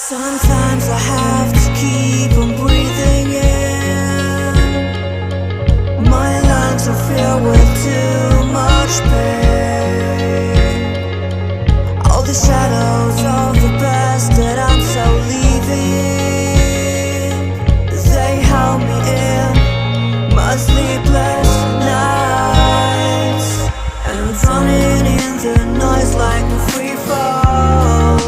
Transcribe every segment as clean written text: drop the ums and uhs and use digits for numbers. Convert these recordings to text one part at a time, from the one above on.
Sometimes I have to keep on breathing in. My lungs are filled with too much pain. All the shadows of the past that I'm so leaving, they held me in my sleepless nights. And I'm drowning in the noise like a free fall,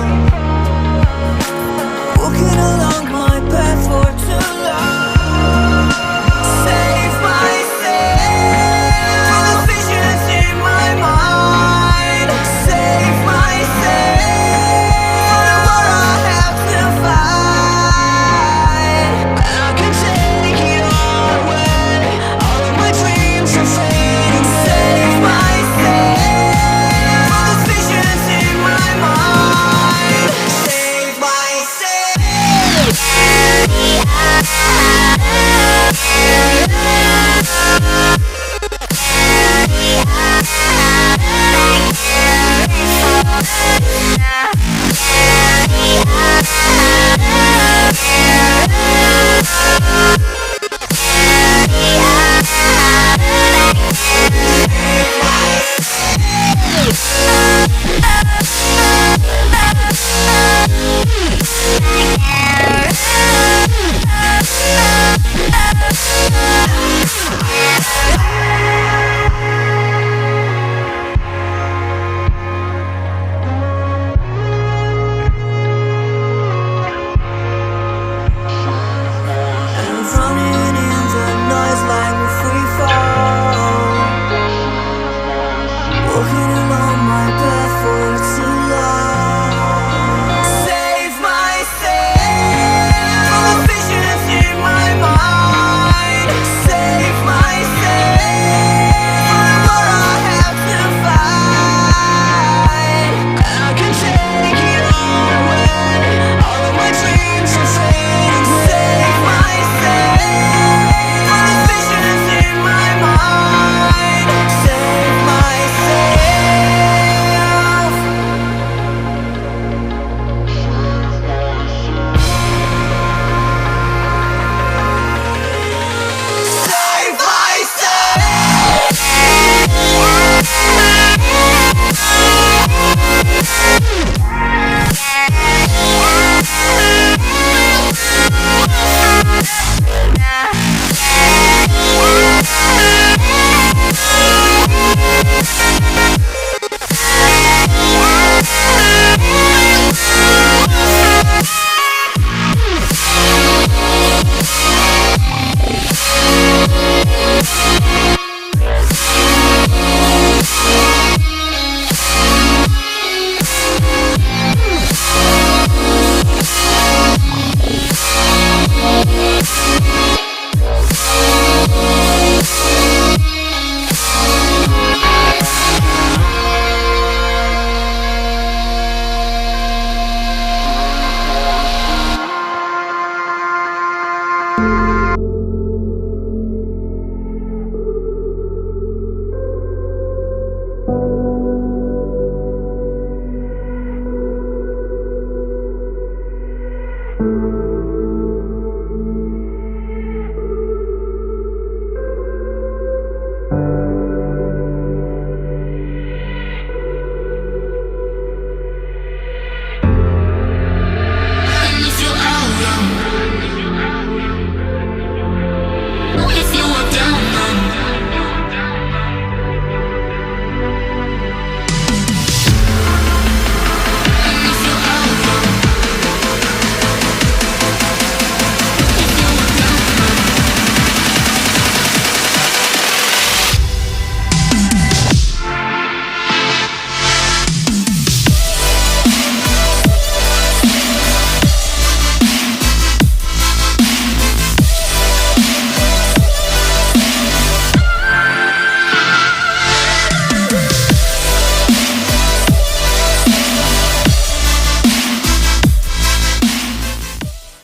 walking along my path for too long. Save myself from the visions in my mind. Save myself from the war I have to fight. And I can take it all away. All of my dreams are fading. Save myself from the visions in my mind. Save myself. Drowning in the noise like a free fall, walking